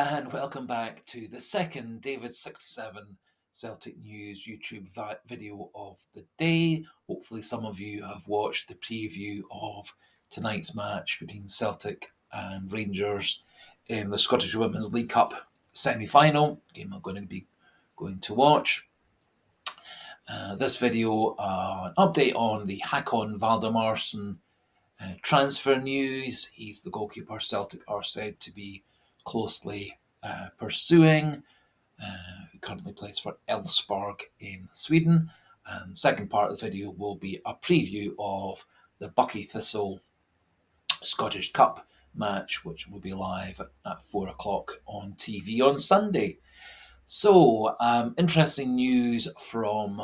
And welcome back to the second David67 Celtic News YouTube video of the day. Hopefully some of you have watched the preview of tonight's match between Celtic and Rangers in the Scottish Women's League Cup semi-final, game I'm going to be going to watch. This video, an update on the Hakon Valdimarsson transfer news. He's the goalkeeper Celtic are said to be closely pursuing, who currently plays for Elfsborg in Sweden. And second part of the video will be a preview of the Buckie Thistle Scottish Cup match, which will be live at 4 o'clock on TV on Sunday. So, interesting news from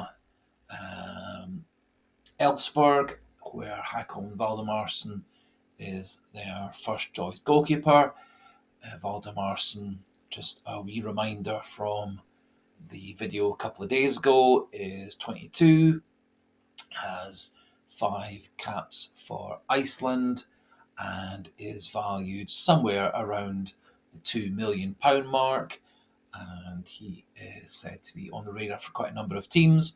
Elfsborg, where Hakon Valdimarsson is their first choice goalkeeper. Valdimarsson, just a wee reminder from the video a couple of days ago, is 22, has 5 caps for Iceland, and is valued somewhere around the £2 million mark. And he is said to be on the radar for quite a number of teams.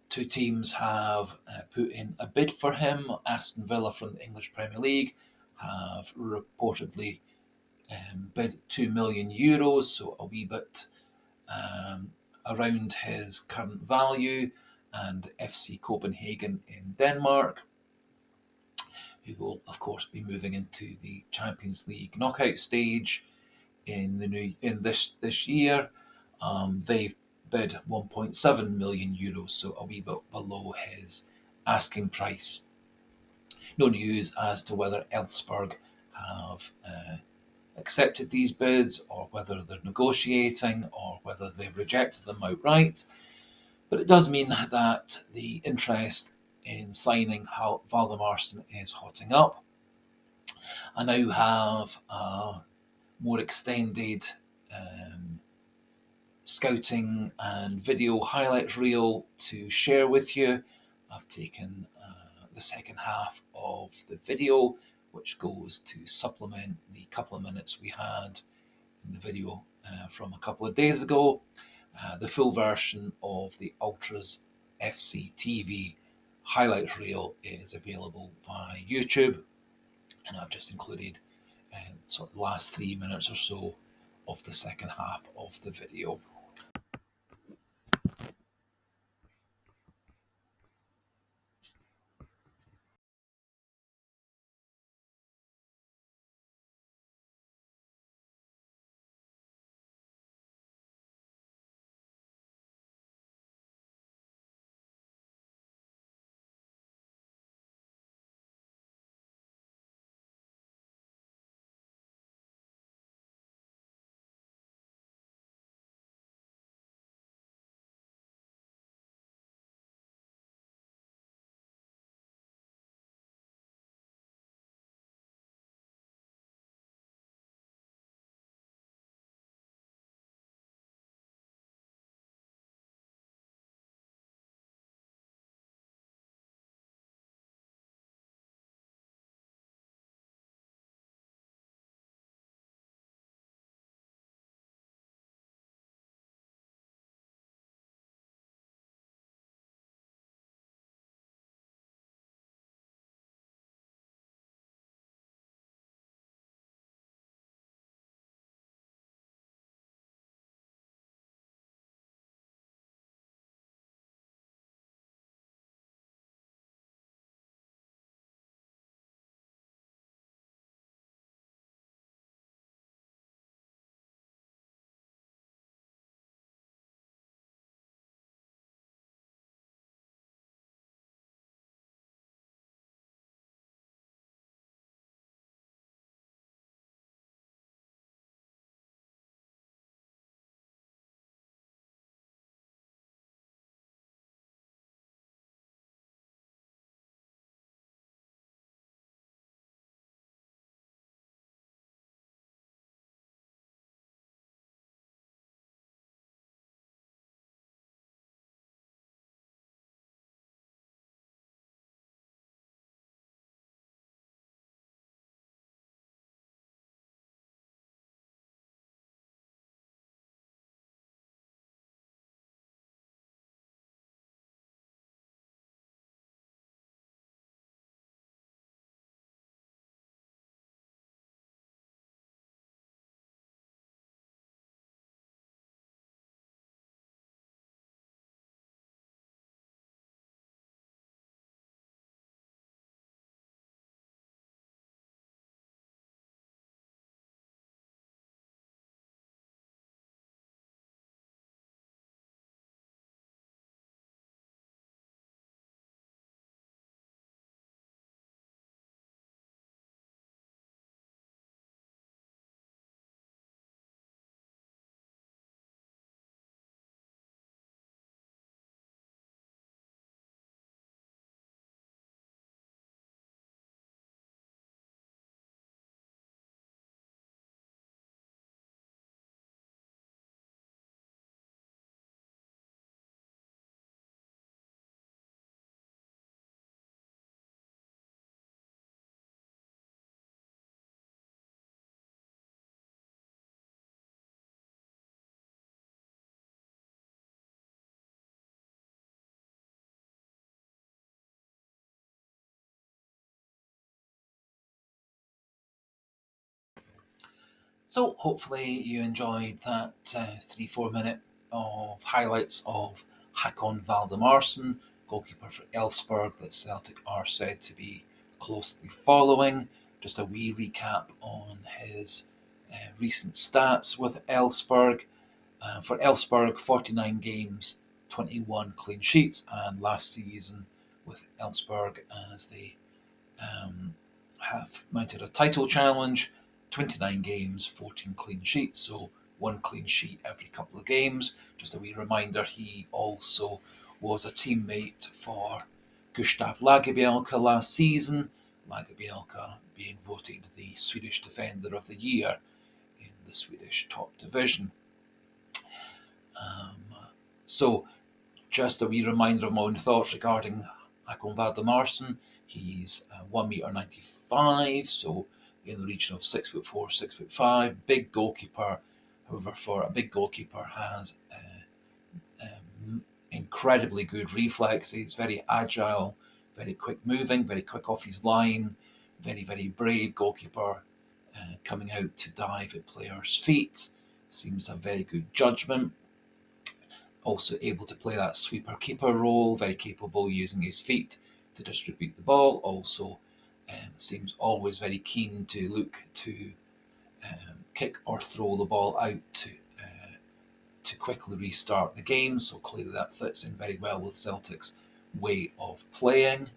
2 teams have put in a bid for him. Aston Villa from the English Premier League have reportedly bid €2 million, so a wee bit around his current value, and FC Copenhagen in Denmark, who will of course be moving into the Champions League knockout stage in this year. They've bid €1.7 million, so a wee bit below his asking price. No news as to whether Elfsborg have accepted these bids, or whether they're negotiating, or whether they've rejected them outright. But it does mean that the interest in signing Valdimarsson is hotting up. I now have a more extended scouting and video highlights reel to share with you. I've taken the second half of the video, which goes to supplement the couple of minutes we had in the video from a couple of days ago. The full version of the Ultras FC TV highlights reel is available via YouTube, and I've just included sort of the last 3 minutes or so of the second half of the video. So hopefully you enjoyed that 3-4 minute of highlights of Hakon Valdimarsson, goalkeeper for Elfsborg, that Celtic are said to be closely following. Just a wee recap on his recent stats with Elfsborg. For Elfsborg, 49 games, 21 clean sheets, and last season with Elfsborg as they um, have mounted a title challenge, 29 games, 14 clean sheets, so one clean sheet every couple of games. Just a wee reminder, he also was a teammate for Gustav Lagerbielke last season, Lagerbielke being voted the Swedish Defender of the Year in the Swedish top division. Um, so just a wee reminder of my own thoughts regarding Hakon Valdimarsson. He's 1 metre 95, so in the region of 6'4", 6'5", big goalkeeper. However, for a big goalkeeper, has incredibly good reflexes, very agile, very quick moving, very quick off his line, very brave goalkeeper, coming out to dive at players' feet. Seems to have very good judgment. Also able to play that sweeper keeper role, very capable using his feet to distribute the ball. Also seems always very keen to look to kick or throw the ball out to quickly restart the game. So clearly that fits in very well with Celtic's way of playing.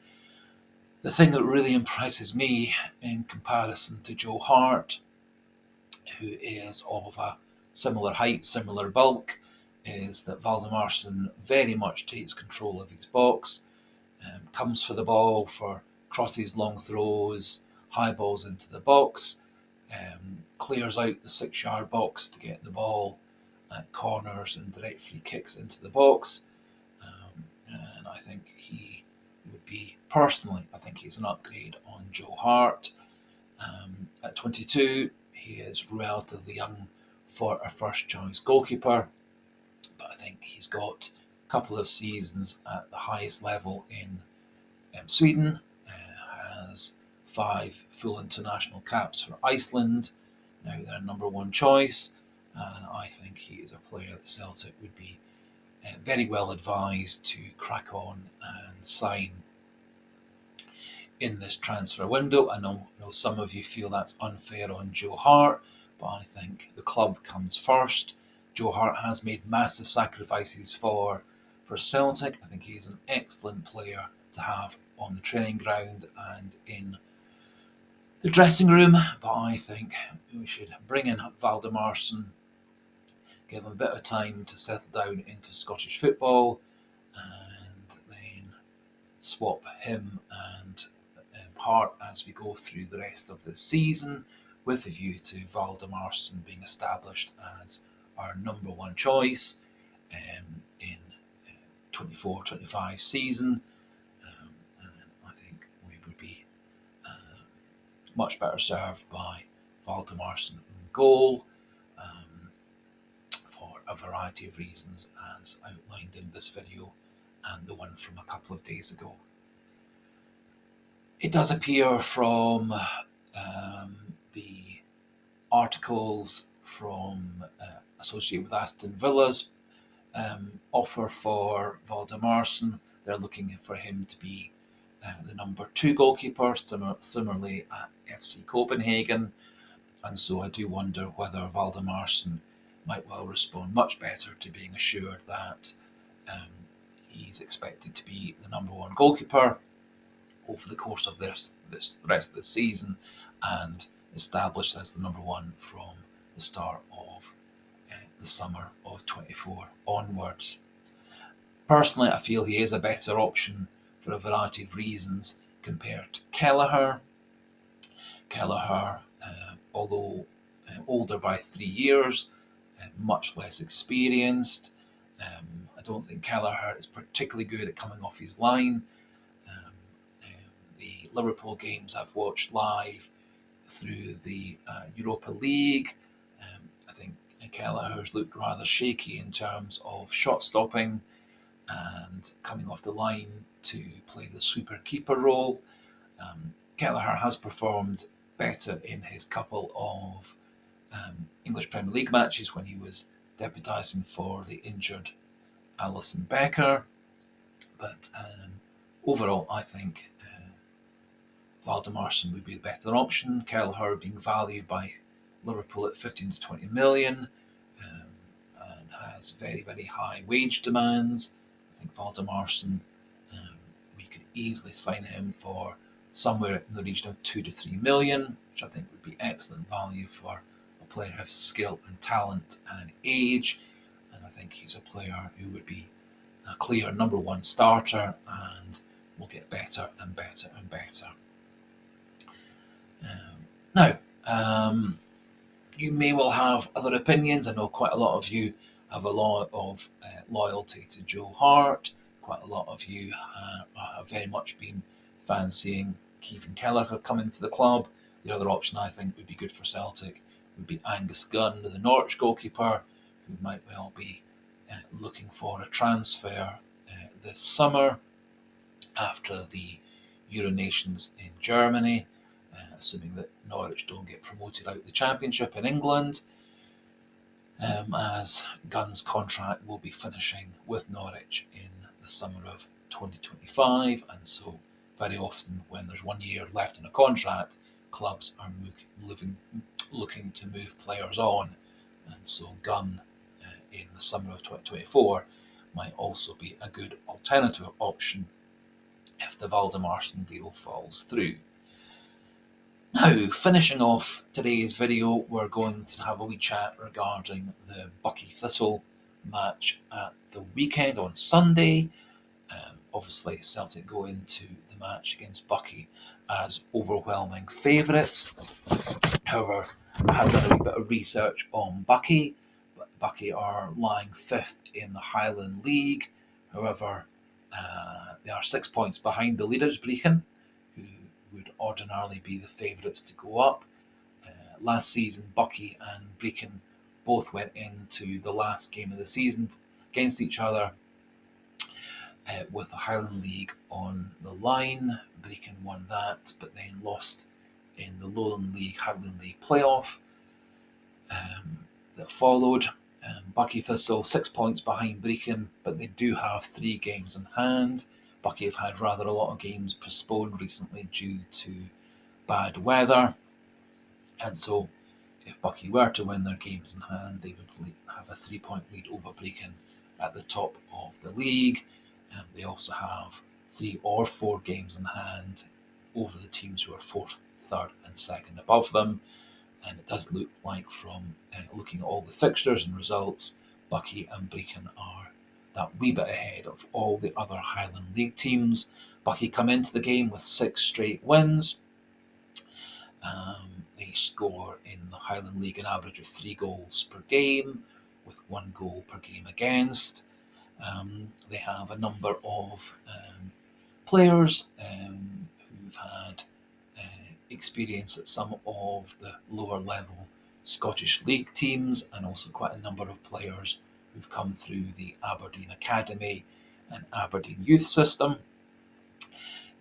The thing that really impresses me in comparison to Joe Hart, who is of a similar height, similar bulk, is that Valdimarsson very much takes control of his box, comes for the ball for crosses, long throws, high balls into the box, clears out the 6-yard box to get the ball at corners and direct free kicks into the box. And I think he would be, personally, I think he's an upgrade on Joe Hart. At 22, he is relatively young for a first choice goalkeeper, but I think he's got a couple of seasons at the highest level in Sweden, has 5 full international caps for Iceland, now their number one choice, and I think he is a player that Celtic would be very well advised to crack on and sign in this transfer window. I know some of you feel that's unfair on Joe Hart, but I think the club comes first. Joe Hart has made massive sacrifices for Celtic. I think he is an excellent player to have on the training ground and in the dressing room, but I think we should bring in Valdimarsson, give him a bit of time to settle down into Scottish football, and then swap him and Hart as we go through the rest of the season, with a view to Valdimarsson being established as our number one choice in 24-25 season. And I think we would be much better served by Valdimarsson in goal, for a variety of reasons as outlined in this video and the one from a couple of days ago. It does appear from the articles from associated with Aston Villa's offer for Valdimarsson, they're looking for him to be the number 2 goalkeeper, similarly at FC Copenhagen. And so I do wonder whether Valdimarsson might well respond much better to being assured that he's expected to be the number 1 goalkeeper over the course of this the rest of the season, and established as the number 1 from the start of the summer of 24 onwards. Personally, I feel he is a better option for a variety of reasons compared to Kelleher. Kelleher, although older by 3 years, much less experienced. I don't think Kelleher is particularly good at coming off his line. The Liverpool games I've watched live through the Europa League, I think Kelleher's looked rather shaky in terms of shot stopping and coming off the line to play the sweeper keeper role. Kelleher has performed better in his couple of English Premier League matches when he was deputising for the injured Alison Becker. But overall, I think Valdimarsson would be the better option. Kelleher being valued by Liverpool at 15 to 20 million and has very, very high wage demands. I think Valdimarsson, we could easily sign him for somewhere in the region of 2 to 3 million, which I think would be excellent value for a player of skill and talent and age. And I think he's a player who would be a clear number one starter and will get better and better and better. Now, you may well have other opinions. I know quite a lot of you have a lot of loyalty to Joe Hart. Quite a lot of you have very much been fancying Kevin Kelleher coming to the club. The other option I think would be good for Celtic would be Angus Gunn, the Norwich goalkeeper, who might well be looking for a transfer this summer after the Euro Nations in Germany, assuming that Norwich don't get promoted out of the Championship in England, as Gunn's contract will be finishing with Norwich in the summer of 2025, and so very often when there's 1 year left in a contract, clubs are looking to move players on, and so Gunn in the summer of 2024 might also be a good alternative option if the Valdimarsson deal falls through. Now, finishing off today's video, we're going to have a wee chat regarding the Buckie Thistle match at the weekend on Sunday. Obviously, Celtic go into the match against Buckie as overwhelming favourites. However, I have done a wee bit of research on Buckie. Buckie are lying 5th in the Highland League. However, they are 6 points behind the leaders, Brechin, who would ordinarily be the favourites to go up. Last season, Buckie and Brechin both went into the last game of the season against each other with the Highland League on the line. Brechin won that, but then lost in the Lowland League, Highland League playoff that followed. Buckie Thistle 6 points behind Brechin, but they do have 3 games in hand. Buckie have had rather a lot of games postponed recently due to bad weather, and so if Buckie were to win their games in hand, they would have a 3-point lead over Brechin at the top of the league. They also have 3 or 4 games in hand over the teams who are 4th, 3rd and 2nd above them. And it does look like from looking at all the fixtures and results, Buckie and Brechin are that wee bit ahead of all the other Highland League teams. Buckie come into the game with 6 straight wins. They score in the Highland League an average of 3 goals per game, with 1 goal per game against. They have a number of players who've had experience at some of the lower level Scottish League teams, and also quite a number of players who've come through the Aberdeen Academy and Aberdeen Youth System.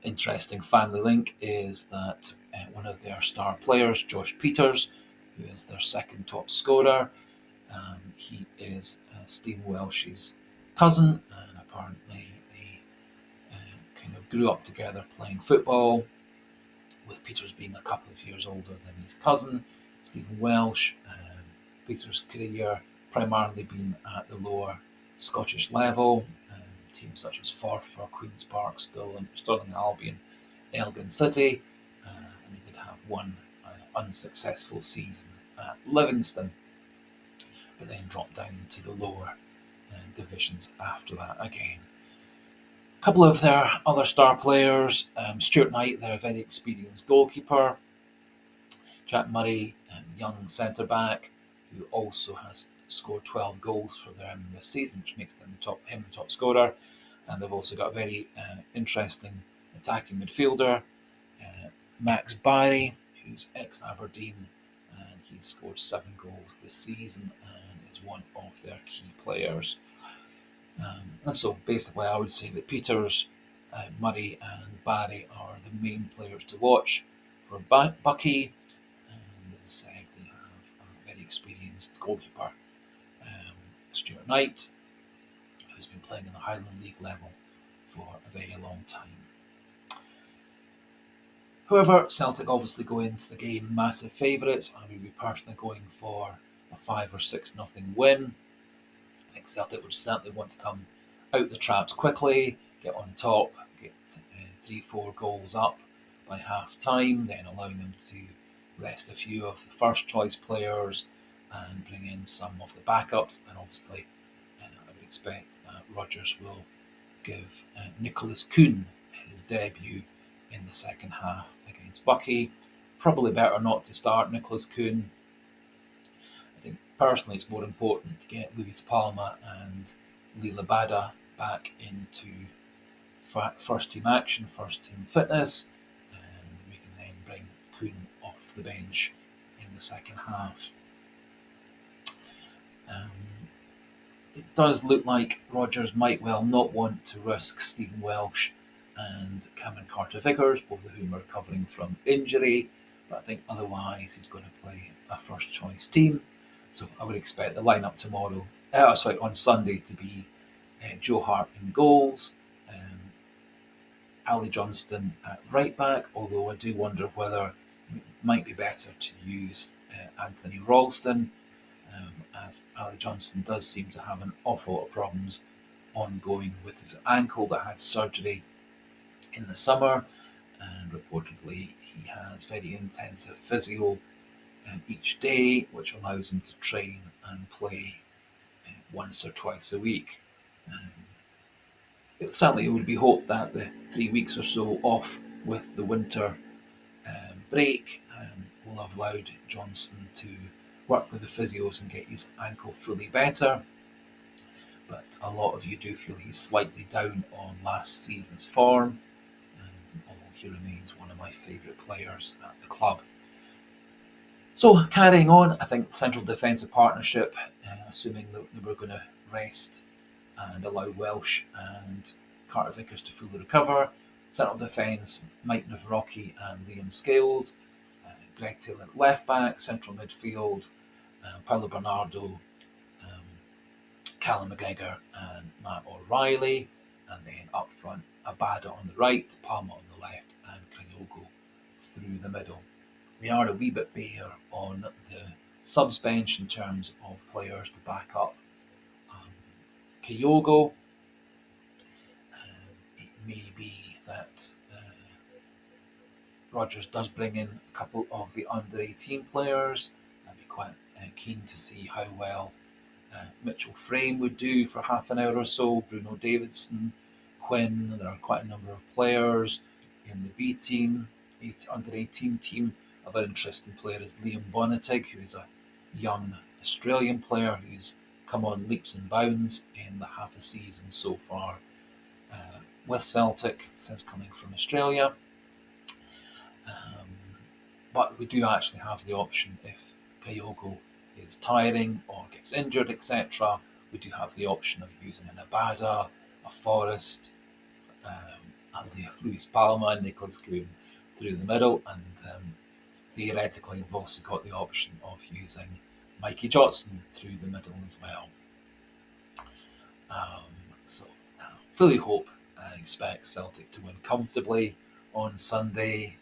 Interesting family link is that one of their star players, Josh Peters, who is their second top scorer, he is Stephen Welsh's cousin, and apparently they kind of grew up together playing football, with Peters being a couple of years older than his cousin, Stephen Welsh. Peters' career primarily been at the lower Scottish level, teams such as Forfar or Queen's Park, Stirling Albion, Elgin City, and he did have 1 unsuccessful season at Livingston, but then dropped down to the lower divisions after that again. A couple of their other star players, Stuart Knight, their very experienced goalkeeper, Jack Murray, young centre-back, who also has scored 12 goals for them this season, which makes him the top scorer. And they've also got a very interesting attacking midfielder, Max Barry, who's ex-Aberdeen, and he's scored 7 goals this season and is one of their key players. And so basically I would say that Peters, Murray and Barry are the main players to watch for Buckie. And as I said, they have a very experienced goalkeeper, Stuart Knight, who's been playing in the Highland League level for a very long time. However, Celtic obviously go into the game massive favourites. I would be personally going for a 5 or 6-0 win. I think Celtic would certainly want to come out the traps quickly, get on top, get 3-4 goals up by half time, then allowing them to rest a few of the first choice players and bring in some of the backups. And obviously, I would expect that Rodgers will give Nicholas Kuhn his debut in the second half against Buckie. Probably better not to start Nicholas Kuhn. I think personally it's more important to get Luis Palma and Lee Labada back into first team action, first team fitness, and we can then bring Kuhn off the bench in the second half. It does look like Rodgers might well not want to risk Stephen Welsh and Cameron Carter-Vickers, both of whom are recovering from injury, but I think otherwise he's going to play a first choice team. So I would expect the lineup on Sunday to be Joe Hart in goals, Ali Johnston at right back, although I do wonder whether it might be better to use Anthony Ralston, as Ali Johnston does seem to have an awful lot of problems ongoing with his ankle that had surgery in the summer, and reportedly he has very intensive physio each day, which allows him to train and play once or twice a week. Certainly, it would be hoped that the 3 weeks or so off with the winter break will have allowed Johnston to work with the physios and get his ankle fully better. But a lot of you do feel he's slightly down on last season's form, although he remains one of my favourite players at the club. So carrying on, I think central defensive partnership, assuming that we're going to rest and allow Welsh and Carter-Vickers to fully recover. Central defence, Mike Navarocki and Liam Scales. Greg Taylor at left back. Central midfield, Paulo Bernardo, Callum McGregor and Matt O'Reilly. And then up front, Abada on the right, Palma on the left and Kyogo through the middle. We are a wee bit bare on the subs bench in terms of players to back up Kyogo. It may be that Rodgers does bring in a couple of the under-18 players. I'd be quite keen to see how well Mitchell Frame would do for half an hour or so. Bruno Davidson, Quinn, there are quite a number of players in the B team, under-18 team. Another interesting player is Liam Bonnetig, who's a young Australian player who's come on leaps and bounds in the half a season so far with Celtic since coming from Australia. But we do actually have the option if Kyogo is tiring or gets injured, etc. We do have the option of using an Abada, a Forrest, and Luis Palma and Nicholas Kuhn through the middle, and theoretically we've also got the option of using Mikey Johnson through the middle as well. Fully hope and expect Celtic to win comfortably on Sunday.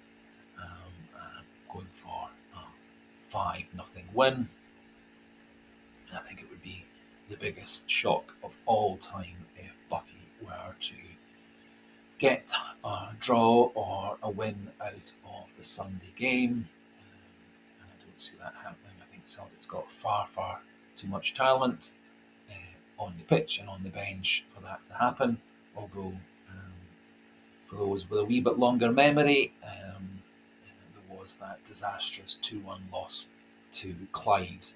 Going for a 5-0 win. And I think it would be the biggest shock of all time if Buckie were to get a draw or a win out of the Sunday game. And I don't see that happening. I think Celtic's got far, far too much talent on the pitch and on the bench for that to happen. Although, for those with a wee bit longer memory, there was that disastrous 2-1 loss to Clyde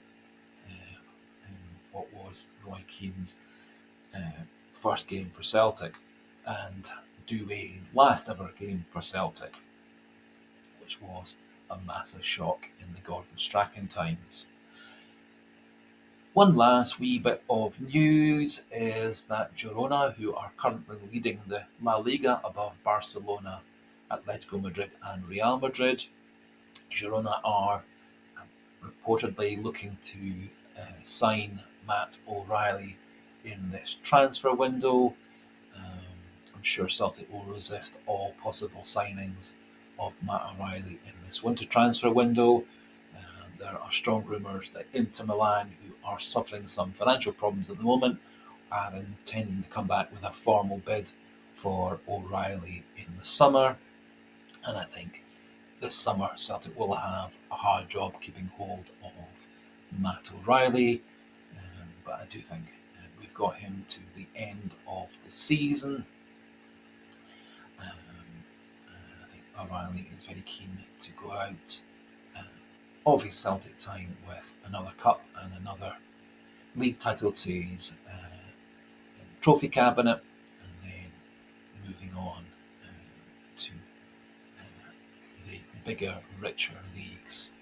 in what was Roy Keane's first game for Celtic, and Douay's last ever game for Celtic, which was a massive shock in the Gordon Strachan times. One last wee bit of news is that Girona, who are currently leading the La Liga above Barcelona, Atletico Madrid and Real Madrid, Girona are reportedly looking to sign Matt O'Reilly in this transfer window. I'm sure Celtic will resist all possible signings of Matt O'Reilly in this winter transfer window. There are strong rumours that Inter Milan, who are suffering some financial problems at the moment, are intending to come back with a formal bid for O'Reilly in the summer. And I think this summer Celtic will have a hard job keeping hold of Matt O'Reilly. But I do think we've got him to the end of the season. I think O'Reilly is very keen to go out of his Celtic time with another cup and another league title to his trophy cabinet, and then moving on to the bigger, richer leagues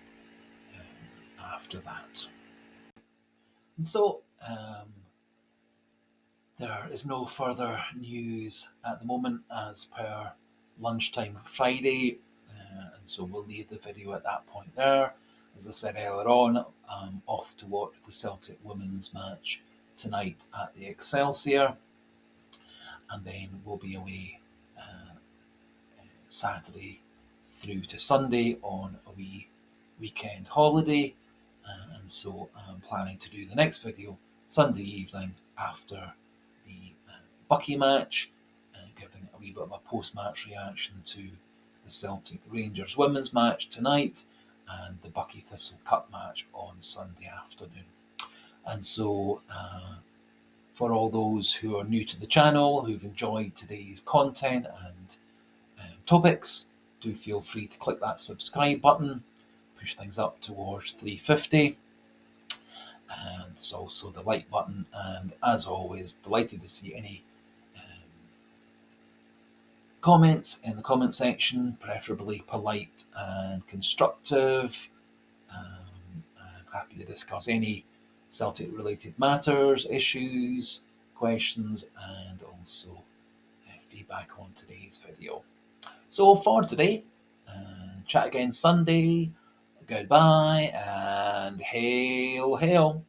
after that. And so there is no further news at the moment as per lunchtime Friday, and so we'll leave the video at that point there. As I said earlier on, I'm off to watch the Celtic women's match tonight at the Excelsior, and then we'll be away Saturday through to Sunday on a wee weekend holiday, and so I'm planning to do the next video Sunday evening after the Buckie match, giving a wee bit of a post-match reaction to the Celtic Rangers women's match tonight and the Buckie Thistle Cup match on Sunday afternoon. And so for all those who are new to the channel, who've enjoyed today's content and topics, do feel free to click that subscribe button, push things up towards 350. And there's also the like button, and as always, delighted to see any comments in the comment section, preferably polite and constructive. I'm happy to discuss any Celtic related matters, issues, questions, and also feedback on today's video. So for today, chat again Sunday. Goodbye and hail, hail.